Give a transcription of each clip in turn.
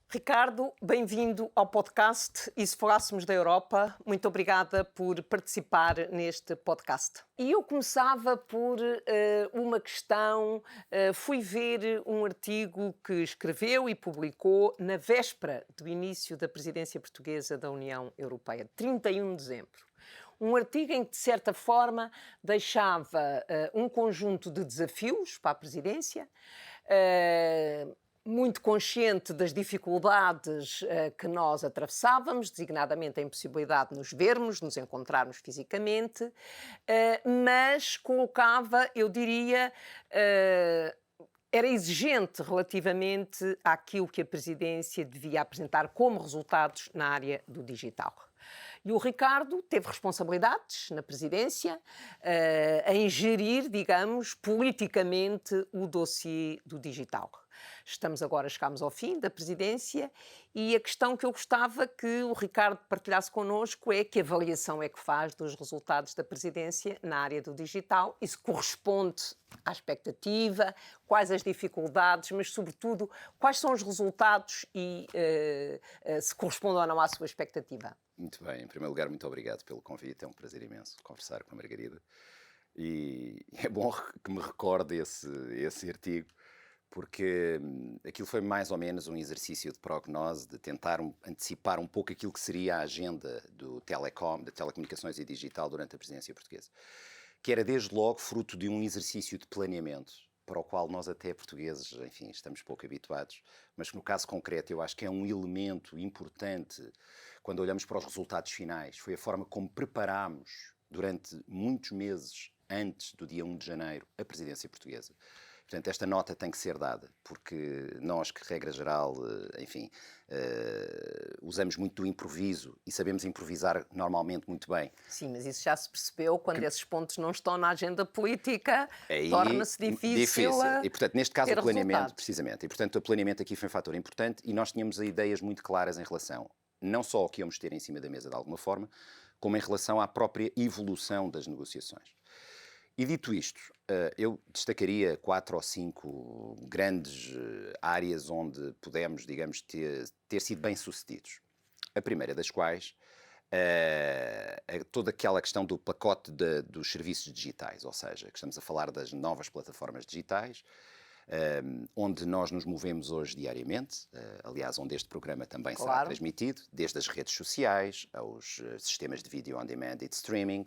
Ricardo, bem-vindo ao podcast E se Falássemos da Europa? Muito obrigada por participar neste podcast. E eu começava por uma questão. Fui ver um artigo que escreveu e publicou na véspera do início da presidência portuguesa da União Europeia, 31 de dezembro. Um artigo em que, de certa forma, deixava um conjunto de desafios para a presidência, muito consciente das dificuldades que nós atravessávamos, designadamente a impossibilidade de nos vermos, nos encontrarmos fisicamente, mas colocava, eu diria, era exigente relativamente àquilo que a presidência devia apresentar como resultados na área do digital. E o Ricardo teve responsabilidades na presidência em gerir, digamos, politicamente o dossiê do digital. Chegámos ao fim da presidência e a questão que eu gostava que o Ricardo partilhasse connosco é que avaliação é que faz dos resultados da presidência na área do digital e se corresponde à expectativa, quais as dificuldades, mas sobretudo quais são os resultados e se correspondem ou não à sua expectativa. Muito bem, em primeiro lugar, muito obrigado pelo convite, é um prazer imenso conversar com a Margarida e é bom que me recorde esse artigo, porque aquilo foi mais ou menos um exercício de prognose, de tentar antecipar um pouco aquilo que seria a agenda do de telecomunicações e digital durante a presidência portuguesa, que era desde logo fruto de um exercício de planeamento, para o qual nós até portugueses, enfim, estamos pouco habituados, mas que no caso concreto eu acho que é um elemento importante quando olhamos para os resultados finais. Foi a forma como preparámos durante muitos meses antes do dia 1 de janeiro a presidência portuguesa. Portanto, esta nota tem que ser dada, porque nós que, regra geral, enfim, usamos muito do improviso e sabemos improvisar normalmente muito bem. Sim, mas isso já se percebeu, quando esses pontos não estão na agenda política, Aí, torna-se difícil E, portanto, neste caso, ter o planeamento, resultados. precisamente. E, portanto, o planeamento aqui foi um fator importante e nós tínhamos ideias muito claras em relação, não só ao que íamos ter em cima da mesa de alguma forma, como em relação à própria evolução das negociações. E dito isto, eu destacaria 4 ou 5 grandes áreas onde pudemos, digamos, ter sido bem-sucedidos. A primeira das quais toda aquela questão do pacote dos serviços digitais, ou seja, que estamos a falar das novas plataformas digitais, onde nós nos movemos hoje diariamente, aliás, onde este programa também será transmitido, desde as redes sociais, aos sistemas de vídeo on demand e de streaming,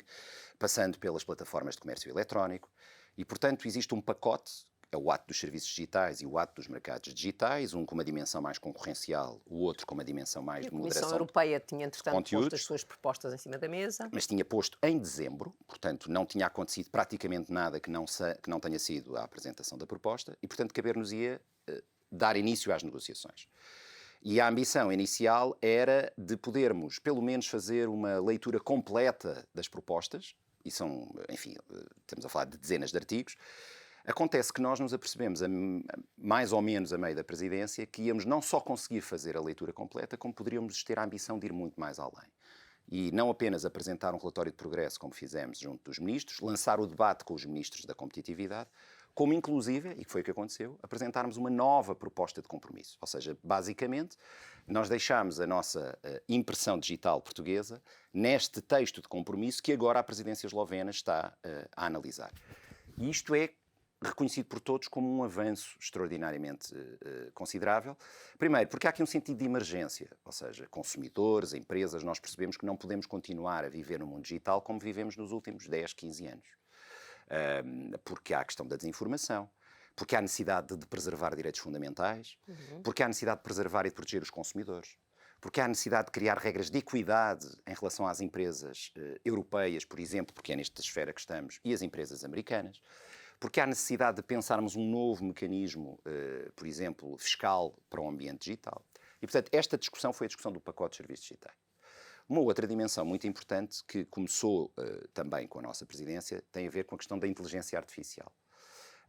passando pelas plataformas de comércio eletrónico. E, portanto, existe um pacote, é o ato dos serviços digitais e o ato dos mercados digitais, um com uma dimensão mais concorrencial, o outro com uma dimensão mais de moderação. A Comissão Europeia tinha, entretanto, conteúdos, posto as suas propostas em cima da mesa. Mas tinha posto em dezembro, portanto não tinha acontecido praticamente nada que não tenha sido a apresentação da proposta e, portanto, caber-nos-ia dar início às negociações. E a ambição inicial era de podermos, pelo menos, fazer uma leitura completa das propostas, e são, enfim, estamos a falar de dezenas de artigos. Acontece que nós nos apercebemos, mais ou menos a meio da presidência, que íamos não só conseguir fazer a leitura completa, como poderíamos ter a ambição de ir muito mais além. E não apenas apresentar um relatório de progresso, como fizemos junto dos ministros, lançar o debate com os ministros da competitividade, como inclusive, e que foi o que aconteceu, apresentarmos uma nova proposta de compromisso. Ou seja, basicamente, nós deixámos a nossa impressão digital portuguesa neste texto de compromisso que agora a presidência eslovena está a analisar. E isto é reconhecido por todos como um avanço extraordinariamente considerável. Primeiro, porque há aqui um sentido de emergência, ou seja, consumidores, empresas, nós percebemos que não podemos continuar a viver no mundo digital como vivemos nos últimos 10, 15 anos. Porque há a questão da desinformação, porque há a necessidade de preservar direitos fundamentais, porque há a necessidade de preservar e de proteger os consumidores, porque há a necessidade de criar regras de equidade em relação às empresas europeias, por exemplo, porque é nesta esfera que estamos, e as empresas americanas, porque há necessidade de pensarmos um novo mecanismo, por exemplo, fiscal para o ambiente digital. E, portanto, esta discussão foi a discussão do pacote de serviços digitais. Uma outra dimensão muito importante, que começou também com a nossa presidência, tem a ver com a questão da inteligência artificial,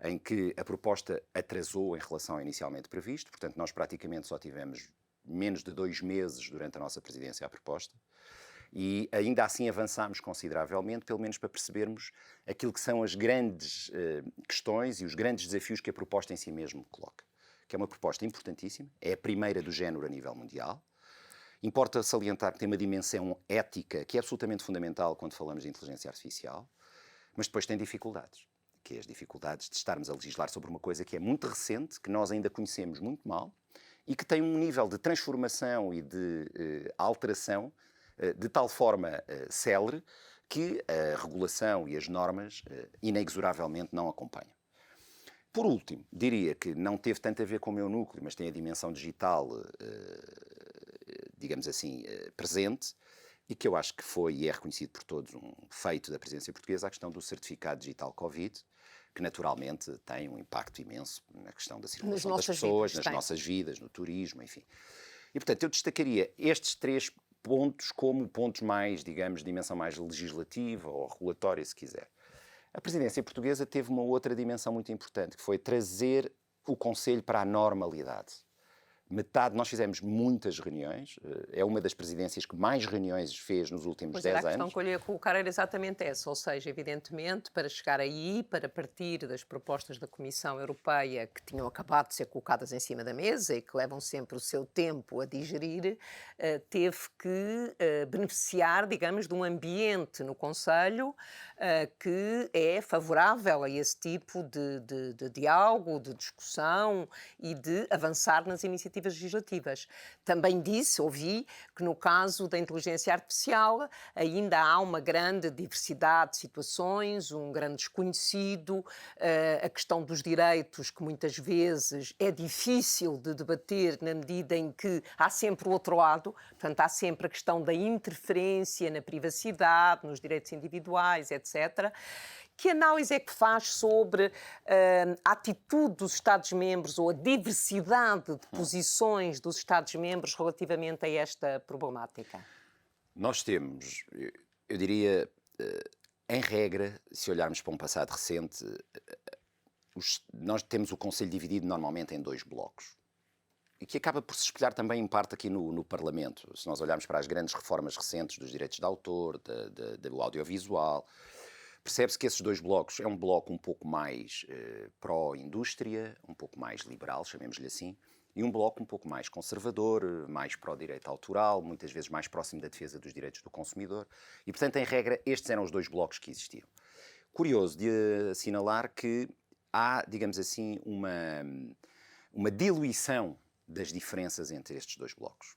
em que a proposta atrasou em relação ao inicialmente previsto, portanto, nós praticamente só tivemos menos de 2 meses durante a nossa presidência à proposta, e ainda assim avançámos consideravelmente, pelo menos para percebermos aquilo que são as grandes questões e os grandes desafios que a proposta em si mesmo coloca, que é uma proposta importantíssima, é a primeira do género a nível mundial. Importa salientar que tem uma dimensão ética que é absolutamente fundamental quando falamos de inteligência artificial, mas depois tem dificuldades, que é as dificuldades de estarmos a legislar sobre uma coisa que é muito recente, que nós ainda conhecemos muito mal, e que tem um nível de transformação e de alteração de tal forma célere que a regulação e as normas inexoravelmente não acompanham. Por último, diria que não teve tanto a ver com o meu núcleo, mas tem a dimensão digital, digamos assim, presente, e que eu acho que foi e é reconhecido por todos um feito da presidência portuguesa, a questão do certificado digital Covid, que naturalmente tem um impacto imenso na questão da circulação das pessoas, nas nossas vidas, no turismo, enfim. E, portanto, eu destacaria estes 3 pontos como pontos mais, digamos, de dimensão mais legislativa ou regulatória, se quiser. A presidência portuguesa teve uma outra dimensão muito importante, que foi trazer o Conselho para a normalidade. Nós fizemos muitas reuniões, é uma das presidências que mais reuniões fez nos últimos 10 anos. A questão que eu ia colocar era exatamente essa, ou seja, evidentemente, para chegar aí, para partir das propostas da Comissão Europeia que tinham acabado de ser colocadas em cima da mesa e que levam sempre o seu tempo a digerir, teve que beneficiar, digamos, de um ambiente no Conselho que é favorável a esse tipo de diálogo, de discussão e de avançar nas iniciativas legislativas. Também ouvi que no caso da inteligência artificial ainda há uma grande diversidade de situações, um grande desconhecido, a questão dos direitos que muitas vezes é difícil de debater na medida em que há sempre o outro lado, portanto há sempre a questão da interferência na privacidade, nos direitos individuais, etc. Que análise é que faz sobre a atitude dos Estados-membros ou a diversidade de posições dos Estados-membros relativamente a esta problemática? Nós temos, eu diria, em regra, se olharmos para um passado recente, nós temos o Conselho dividido normalmente em 2 blocos. E que acaba por se espelhar também em parte aqui no Parlamento. Se nós olharmos para as grandes reformas recentes dos direitos de autor, do audiovisual, percebe-se que esses 2 blocos é um bloco um pouco mais pró-indústria, um pouco mais liberal, chamemos-lhe assim, e um bloco um pouco mais conservador, mais pró-direito autoral, muitas vezes mais próximo da defesa dos direitos do consumidor. E, portanto, em regra, estes eram os 2 blocos que existiam. Curioso de assinalar que há, digamos assim, uma diluição das diferenças entre estes 2 blocos.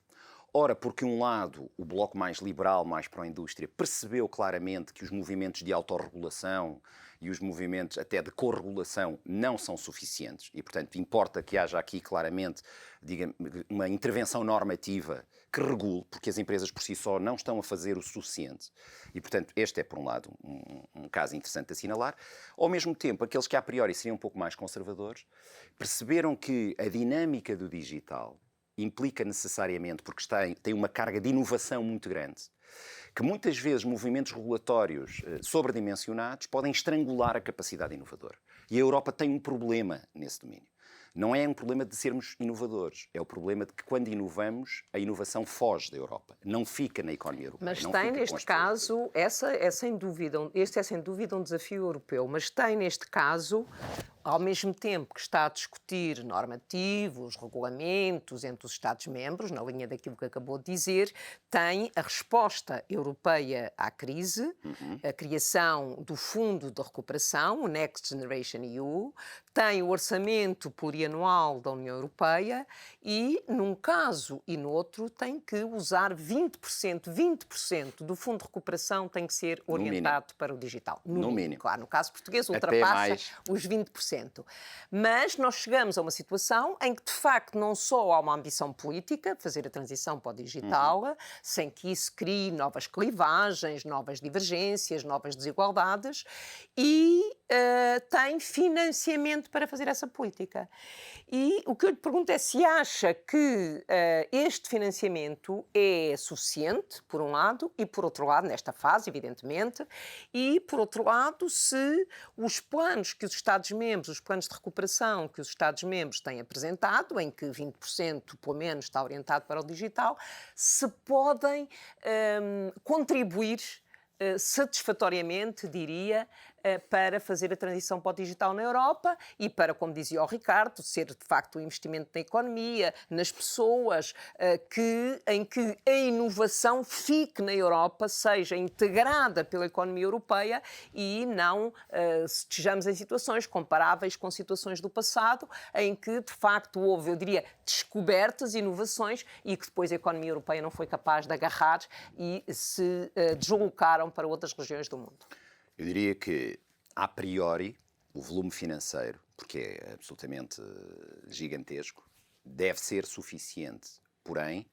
Ora, porque um lado, o bloco mais liberal, mais pró-indústria, percebeu claramente que os movimentos de autorregulação e os movimentos até de corregulação não são suficientes e, portanto, importa que haja aqui claramente, digamos, uma intervenção normativa que regule, porque as empresas por si só não estão a fazer o suficiente. E, portanto, este é, por um lado, um caso interessante de assinalar. Ao mesmo tempo, aqueles que a priori seriam um pouco mais conservadores perceberam que a dinâmica do digital implica necessariamente, porque tem uma carga de inovação muito grande, que muitas vezes movimentos regulatórios sobredimensionados podem estrangular a capacidade inovadora. E a Europa tem um problema nesse domínio. Não é um problema de sermos inovadores, é o problema de que quando inovamos, a inovação foge da Europa, não fica na economia europeia. Mas tem neste caso, este é sem dúvida um desafio europeu, mas tem neste caso, ao mesmo tempo que está a discutir normativos, regulamentos entre os Estados-membros, na linha daquilo que acabou de dizer, tem a resposta europeia à crise, a criação do Fundo de Recuperação, o Next Generation EU, tem o orçamento plurianual da União Europeia e, num caso e no outro, tem que usar 20% do Fundo de Recuperação tem que ser orientado para o digital. No mínimo. Claro, no caso português ultrapassa os 20%. Mas nós chegamos a uma situação em que, de facto, não só há uma ambição política de fazer a transição para o digital, sem que isso crie novas clivagens, novas divergências, novas desigualdades, e tem financiamento para fazer essa política. E o que eu lhe pergunto é se acha que este financiamento é suficiente, por um lado, e por outro lado, nesta fase, evidentemente, e por outro lado, se os planos que os Estados-membros, os planos de recuperação que os Estados-membros têm apresentado, em que 20% pelo menos está orientado para o digital, se podem contribuir satisfatoriamente, diria, para fazer a transição para o digital na Europa e para, como dizia o Ricardo, ser de facto um investimento na economia, nas pessoas, em que a inovação fique na Europa, seja integrada pela economia europeia e não estejamos em situações comparáveis com situações do passado, em que de facto houve, eu diria, descobertas, inovações e que depois a economia europeia não foi capaz de agarrar e se deslocaram para outras regiões do mundo. Eu diria que, a priori, o volume financeiro, porque é absolutamente gigantesco, deve ser suficiente. Porém,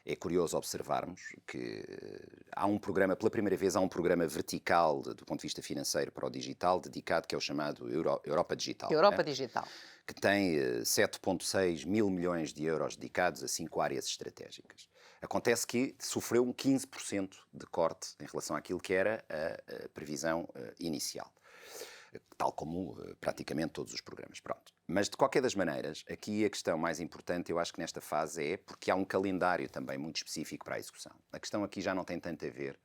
é curioso observarmos que há um programa, pela primeira vez, há um programa vertical do ponto de vista financeiro para o digital, dedicado, que é o chamado Europa Digital. Europa Digital. Que tem 7,6 mil milhões de euros dedicados a 5 áreas estratégicas. Acontece que sofreu um 15% de corte em relação àquilo que era a previsão inicial. Tal como praticamente todos os programas. Pronto. Mas, de qualquer das maneiras, aqui a questão mais importante, eu acho que nesta fase é porque há um calendário também muito específico para a execução. A questão aqui já não tem tanto a ver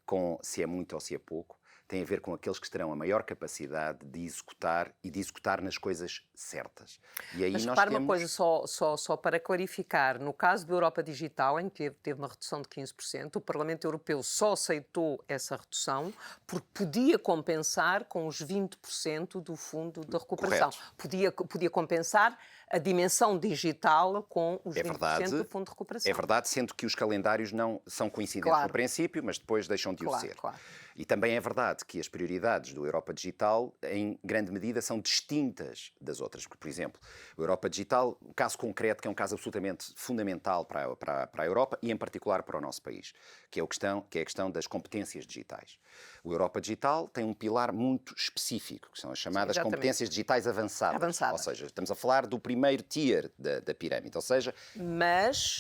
com se é muito ou se é pouco, tem a ver com aqueles que terão a maior capacidade de executar e de executar nas coisas certas. E aí mas nós repara temos... uma coisa, só para clarificar, no caso da Europa Digital, em que teve uma redução de 15%, o Parlamento Europeu só aceitou essa redução porque podia compensar com os 20% do Fundo de Recuperação. Podia compensar a dimensão digital com os 20% do Fundo de Recuperação. É verdade, sendo que os calendários não são coincidentes no princípio, mas depois deixam de o ser. Claro. E também é verdade que as prioridades do Europa Digital, em grande medida, são distintas das outras. Porque, por exemplo, o Europa Digital, um caso concreto, que é um caso absolutamente fundamental para a Europa e, em particular, para o nosso país, que é a questão das competências digitais. O Europa Digital tem um pilar muito específico, que são as chamadas competências digitais avançadas. Ou seja, estamos a falar do primeiro tier da pirâmide, ou seja,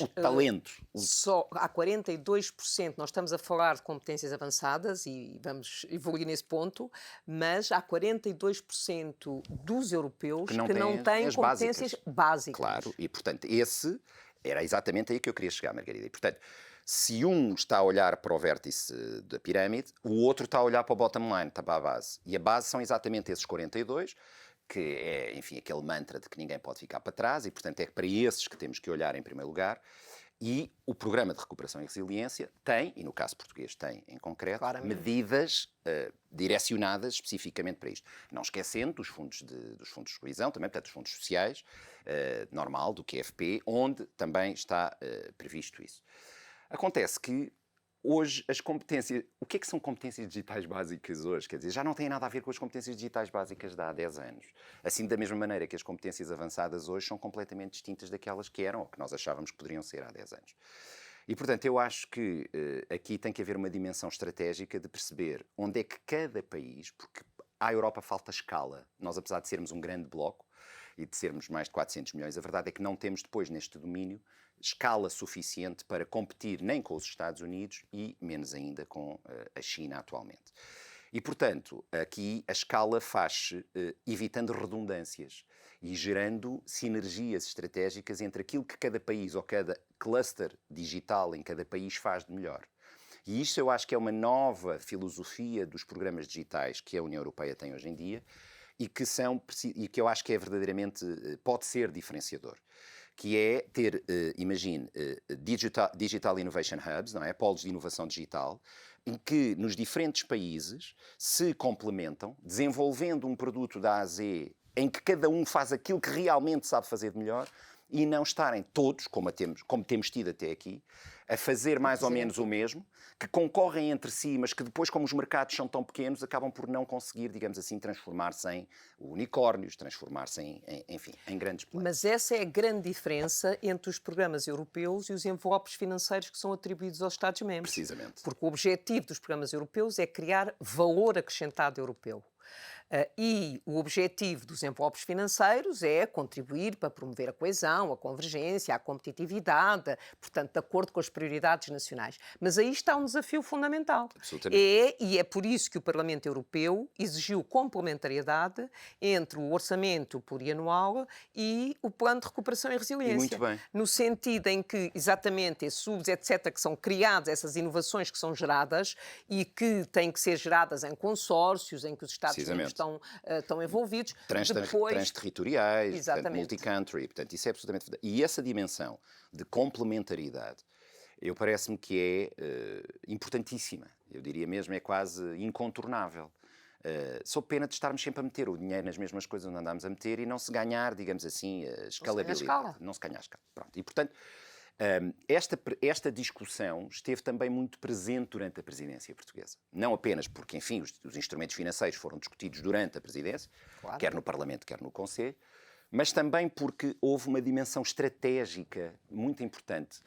o talento. Só há 42%, nós estamos a falar de competências avançadas e vamos evoluir nesse ponto, mas há 42% dos europeus que não têm competências básicas. Claro, e portanto esse era exatamente aí que eu queria chegar, Margarida. E portanto, se um está a olhar para o vértice da pirâmide, o outro está a olhar para o bottom line, está para a base. E a base são exatamente esses 42%, que é, enfim, aquele mantra de que ninguém pode ficar para trás, e portanto é para esses que temos que olhar em primeiro lugar. E o Programa de Recuperação e Resiliência tem, e no caso português tem em concreto, medidas direcionadas especificamente para isto. Não esquecendo dos fundos de coesão, também, portanto, dos fundos sociais, normal, do QFP, onde também está previsto isso. Acontece que hoje as competências... O que é que são competências digitais básicas hoje? Quer dizer, já não tem nada a ver com as competências digitais básicas de há 10 anos. Assim, da mesma maneira que as competências avançadas hoje são completamente distintas daquelas que eram, ou que nós achávamos que poderiam ser há 10 anos. E, portanto, eu acho que aqui tem que haver uma dimensão estratégica de perceber onde é que cada país, porque à Europa falta escala. Nós, apesar de sermos um grande bloco e de sermos mais de 400 milhões, a verdade é que não temos depois neste domínio escala suficiente para competir nem com os Estados Unidos e menos ainda com a China atualmente. E, portanto, aqui a escala faz-se evitando redundâncias e gerando sinergias estratégicas entre aquilo que cada país ou cada cluster digital em cada país faz de melhor. E isto eu acho que é uma nova filosofia dos programas digitais que a União Europeia tem hoje em dia e que eu acho que é verdadeiramente, pode ser diferenciador. Que é ter, imagine, Digital Innovation Hubs, não é? Polos de inovação digital, em que nos diferentes países se complementam, desenvolvendo um produto da A a Z, em que cada um faz aquilo que realmente sabe fazer de melhor, e não estarem todos, como temos tido até aqui, a fazer mais ou menos o mesmo, que concorrem entre si, mas que depois, como os mercados são tão pequenos, acabam por não conseguir, digamos assim, transformar-se em unicórnios, transformar-se em grandes players. Mas essa é a grande diferença entre os programas europeus e os envelopes financeiros que são atribuídos aos Estados-membros. Precisamente. Porque o objetivo dos programas europeus é criar valor acrescentado europeu. E o objetivo dos envelopes financeiros é contribuir para promover a coesão, a convergência, a competitividade, portanto, de acordo com as prioridades nacionais. Mas aí está um desafio fundamental. Absolutamente. E é por isso que o Parlamento Europeu exigiu complementariedade entre o orçamento plurianual e o Plano de Recuperação e Resiliência. E muito bem. No sentido em que, exatamente, esses subs, etc., que são criados, essas inovações que são geradas e que têm que ser geradas em consórcios, em que os Estados-membros estão envolvidos. Transterritoriais, portanto, multi-country. Portanto, isso é absolutamente... E essa dimensão de complementaridade, eu parece-me que é importantíssima. Eu diria mesmo, é quase incontornável. Sob pena de estarmos sempre a meter o dinheiro nas mesmas coisas onde andamos a meter e não se ganhar, digamos assim, a escalabilidade. Não se ganha a escala. Pronto. E, portanto, esta discussão esteve também muito presente durante a presidência portuguesa. Não apenas porque, enfim, os instrumentos financeiros foram discutidos durante a presidência, claro, quer no Parlamento, quer no Conselho, mas também porque houve uma dimensão estratégica muito importante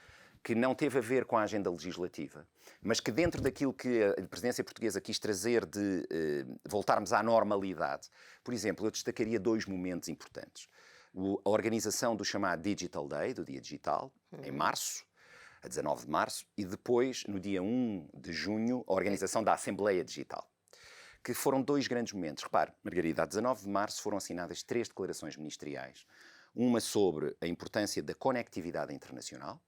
que não teve a ver com a agenda legislativa, mas que dentro daquilo que a presidência portuguesa quis trazer de voltarmos à normalidade. Por exemplo, eu destacaria 2 momentos importantes. A organização do chamado Digital Day, do Dia Digital, em março, a 19 de março, e depois, no dia 1 de junho, a organização da Assembleia Digital, que foram 2 grandes momentos. Repare, Margarida, a 19 de março foram assinadas 3 declarações ministeriais, uma sobre a importância da conectividade internacional,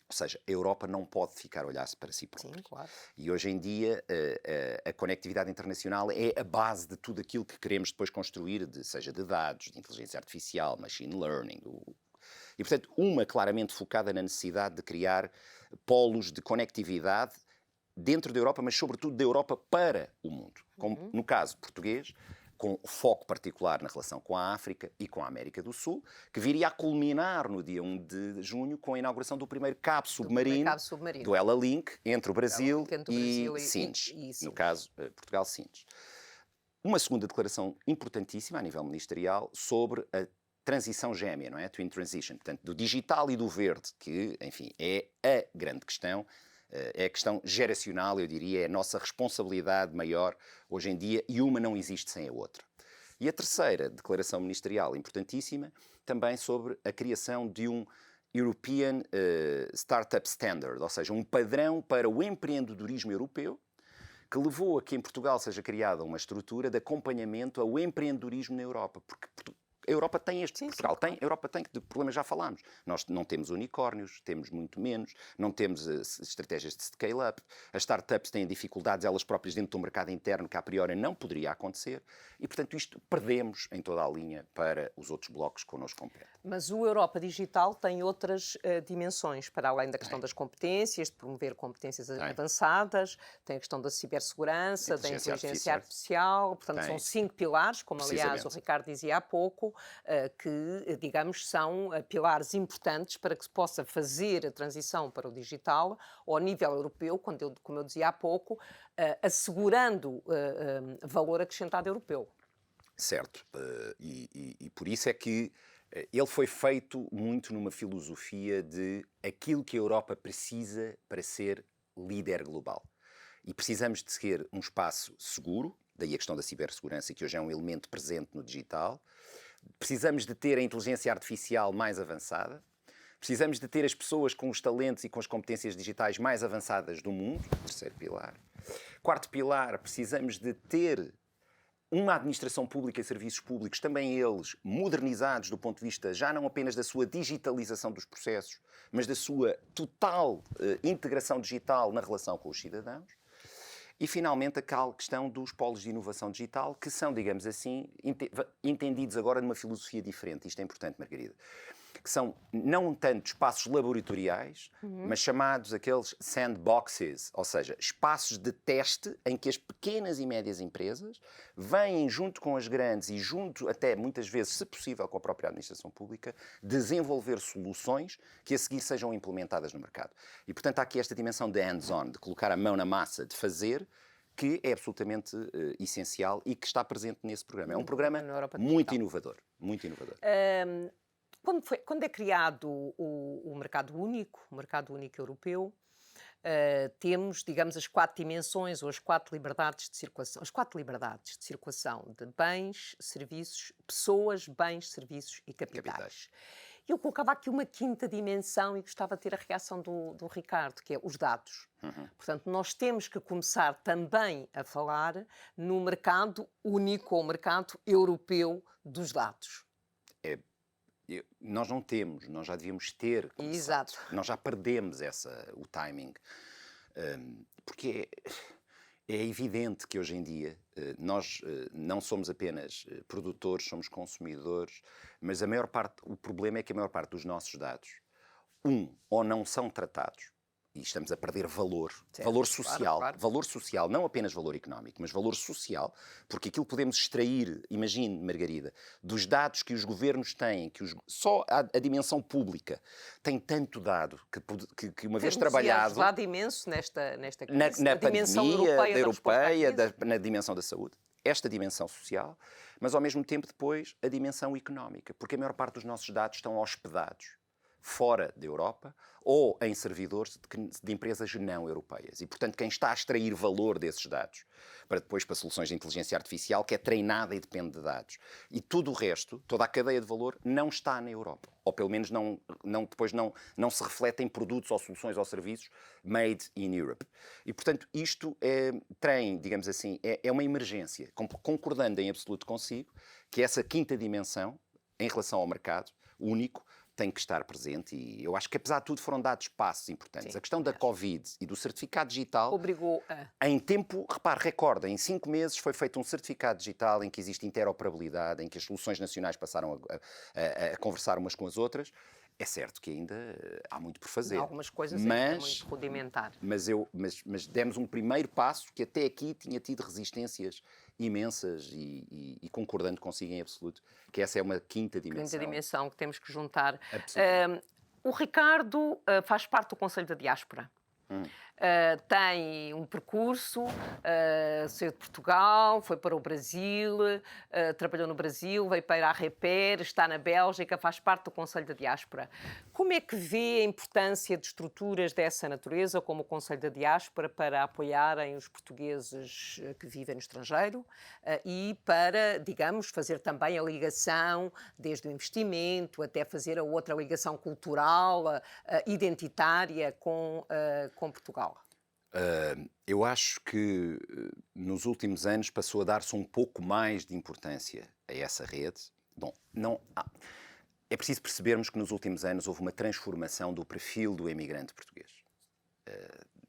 ou seja, a Europa não pode ficar a olhar-se para si própria. Sim, claro. E hoje em dia a conectividade internacional é a base de tudo aquilo que queremos depois construir, seja de dados, de inteligência artificial, machine learning. E, portanto, claramente focada na necessidade de criar polos de conectividade dentro da Europa, mas sobretudo da Europa para o mundo. Como no caso português, com foco particular na relação com a África e com a América do Sul, que viria a culminar no dia 1 de junho com a inauguração do primeiro cabo submarino, do Ela Link, entre o Brasil e Sines, no caso Portugal-Sines. Uma segunda declaração importantíssima a nível ministerial sobre a transição gêmea, não é? Twin Transition, portanto, do digital e do verde, que, enfim, é a grande questão. É a questão geracional, eu diria, é a nossa responsabilidade maior hoje em dia e uma não existe sem a outra. E a terceira declaração ministerial importantíssima, também sobre a criação de um European Startup Standard, ou seja, um padrão para o empreendedorismo europeu, que levou a que em Portugal seja criada uma estrutura de acompanhamento ao empreendedorismo na Europa, porque a Europa tem este, Portugal tem, a Europa tem, de problemas já falámos. Nós não temos unicórnios, temos muito menos, não temos estratégias de scale-up, as startups têm dificuldades elas próprias dentro do mercado interno que a priori não poderia acontecer e, portanto, isto perdemos em toda a linha para os outros blocos que connosco competem. Mas o Europa Digital tem outras dimensões, para além da questão das competências, de promover competências avançadas, tem a questão da cibersegurança, da inteligência artificial, portanto são 5 pilares, como aliás o Ricardo dizia há pouco, que, digamos, são pilares importantes para que se possa fazer a transição para o digital ao nível europeu, como eu dizia há pouco, assegurando valor acrescentado europeu. Certo, e por isso é que ele foi feito muito numa filosofia de aquilo que a Europa precisa para ser líder global. E precisamos de ser um espaço seguro, daí a questão da cibersegurança, que hoje é um elemento presente no digital. Precisamos de ter a inteligência artificial mais avançada. Precisamos de ter as pessoas com os talentos e com as competências digitais mais avançadas do mundo. Terceiro pilar. Quarto pilar, precisamos de ter uma administração pública e serviços públicos, também eles modernizados do ponto de vista já não apenas da sua digitalização dos processos, mas da sua total integração digital na relação com os cidadãos. E, finalmente, a questão dos polos de inovação digital, que são, digamos assim, entendidos agora numa filosofia diferente. Isto é importante, Margarida. Que são não tanto espaços laboratoriais, mas chamados aqueles sandboxes, ou seja, espaços de teste em que as pequenas e médias empresas vêm junto com as grandes e junto até, muitas vezes, se possível, com a própria administração pública, desenvolver soluções que a seguir sejam implementadas no mercado. E, portanto, há aqui esta dimensão de hands-on, de colocar a mão na massa, de fazer, que é absolutamente essencial e que está presente nesse programa. É um programa muito inovador, muito inovador. Quando é criado o mercado único europeu, temos, digamos, as 4 dimensões ou as 4 liberdades de circulação. As 4 liberdades de circulação de bens, serviços, pessoas, bens, serviços e capitais. Eu colocava aqui uma 5ª dimensão e gostava de ter a reação do Ricardo, que é os dados. Portanto, nós temos que começar também a falar no mercado único, ou mercado europeu dos dados. Nós não temos, nós já devíamos ter começado. Exato. Nós já perdemos o timing. Porque é evidente que hoje em dia nós não somos apenas produtores, somos consumidores, mas o problema é que a maior parte dos nossos dados, ou não são tratados, e estamos a perder valor, certo, valor social, claro. valor social, não apenas valor económico, mas valor social, porque aquilo podemos extrair, imagine, Margarida, dos dados que os governos têm, só a dimensão pública tem tanto dado que uma vez trabalhado... Temos ajudado imenso nesta crise, na dimensão pandemia europeia, na dimensão da saúde, esta dimensão social, mas ao mesmo tempo depois a dimensão económica, porque a maior parte dos nossos dados estão hospedados fora da Europa ou em servidores de empresas não europeias. E, portanto, quem está a extrair valor desses dados para soluções de inteligência artificial, que é treinada e depende de dados. E tudo o resto, toda a cadeia de valor, não está na Europa. Ou pelo menos depois não se reflete em produtos ou soluções ou serviços made in Europe. E, portanto, isto tem, digamos assim, é uma emergência, concordando em absoluto consigo, que essa 5ª dimensão, em relação ao mercado único, tem que estar presente e eu acho que, apesar de tudo, foram dados passos importantes. Sim, a questão da Covid e do certificado digital... Obrigou a... Em tempo, recorda, em 5 meses foi feito um certificado digital em que existe interoperabilidade, em que as soluções nacionais passaram a conversar umas com as outras. É certo que ainda há muito por fazer. Algumas coisas é muito rudimentar. Mas demos um primeiro passo que até aqui tinha tido resistências imensas e concordando consigo em absoluto, que essa é uma 5ª dimensão. 5ª dimensão que temos que juntar. O Ricardo faz parte do Conselho da Diáspora. Tem um percurso, saiu de Portugal, foi para o Brasil, trabalhou no Brasil, veio para a Reper, está na Bélgica, faz parte do Conselho da Diáspora. Como é que vê a importância de estruturas dessa natureza, como o Conselho da Diáspora, para apoiarem os portugueses que vivem no estrangeiro e para, digamos, fazer também a ligação, desde o investimento até fazer a outra ligação cultural, identitária com Portugal? Eu acho que nos últimos anos passou a dar-se um pouco mais de importância a essa rede. Bom, é preciso percebermos que nos últimos anos houve uma transformação do perfil do imigrante português.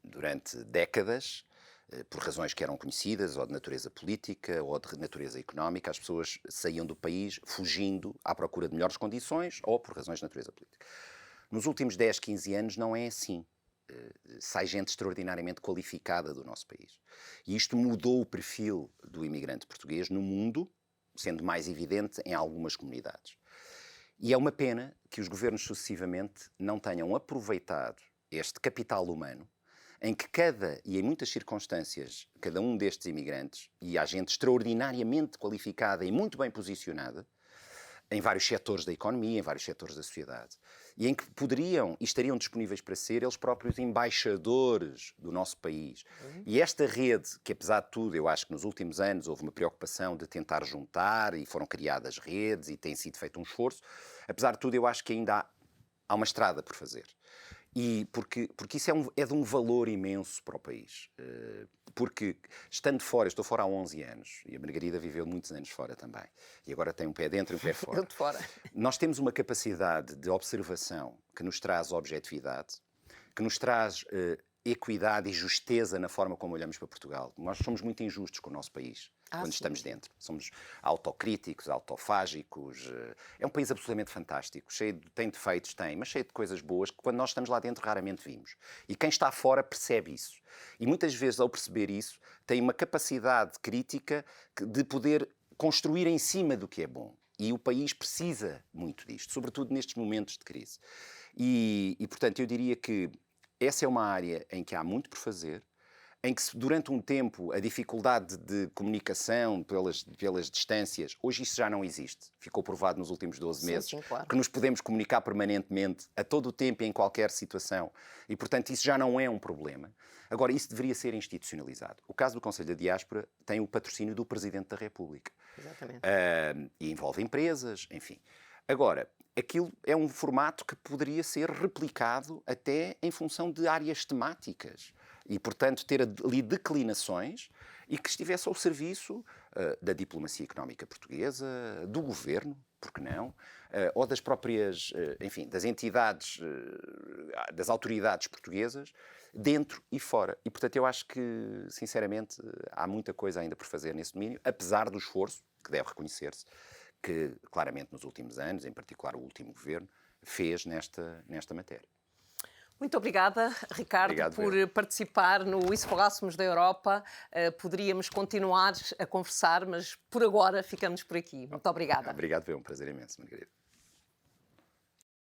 Durante décadas, por razões que eram conhecidas, ou de natureza política, ou de natureza económica, as pessoas saíam do país fugindo à procura de melhores condições, ou por razões de natureza política. Nos últimos 10, 15 anos não é assim. Sai gente extraordinariamente qualificada do nosso país. E isto mudou o perfil do imigrante português no mundo, sendo mais evidente em algumas comunidades. E é uma pena que os governos sucessivamente não tenham aproveitado este capital humano, em que e em muitas circunstâncias, cada um destes imigrantes, e há gente extraordinariamente qualificada e muito bem posicionada, em vários setores da economia, em vários setores da sociedade, e em que poderiam e estariam disponíveis para ser eles próprios embaixadores do nosso país. E esta rede, que apesar de tudo, eu acho que nos últimos anos houve uma preocupação de tentar juntar e foram criadas redes e tem sido feito um esforço, apesar de tudo eu acho que ainda há uma estrada por fazer. E porque isso é de um valor imenso para o país. Porque, estando fora, eu estou fora há 11 anos, e a Margarida viveu muitos anos fora também, e agora tem um pé dentro e um pé fora. Nós temos uma capacidade de observação que nos traz objetividade, que nos traz equidade e justeza na forma como olhamos para Portugal. Nós somos muito injustos com o nosso país. Quando estamos dentro. Somos autocríticos, autofágicos. É um país absolutamente fantástico. Tem defeitos, mas cheio de coisas boas que quando nós estamos lá dentro raramente vimos. E quem está fora percebe isso. E muitas vezes, ao perceber isso, tem uma capacidade crítica de poder construir em cima do que é bom. E o país precisa muito disto, sobretudo nestes momentos de crise. E portanto, eu diria que essa é uma área em que há muito por fazer. em que durante um tempo a dificuldade de comunicação pelas distâncias, hoje isso já não existe. Ficou provado nos últimos 12 meses sim, claro. que nos podemos comunicar permanentemente, a todo o tempo e em qualquer situação. E, portanto, isso já não é um problema. Agora, isso deveria ser institucionalizado. O caso do Conselho da Diáspora tem o patrocínio do Presidente da República. Exatamente. E envolve empresas, enfim. Agora, aquilo é um formato que poderia ser replicado até em função de áreas temáticas. E, portanto, ter ali declinações e que estivesse ao serviço da diplomacia económica portuguesa, do governo, por que não, ou das próprias, enfim, das entidades, das autoridades portuguesas, dentro e fora. E, portanto, eu acho que, sinceramente, há muita coisa ainda por fazer nesse domínio, apesar do esforço, que deve reconhecer-se, que claramente nos últimos anos, em particular o último governo, fez nesta matéria. Muito obrigada, Ricardo, Obrigado, por eu. participar no E se Falássemos da Europa. Poderíamos continuar a conversar, mas por agora ficamos por aqui. Muito obrigada. Obrigado, foi um prazer imenso, Margarida.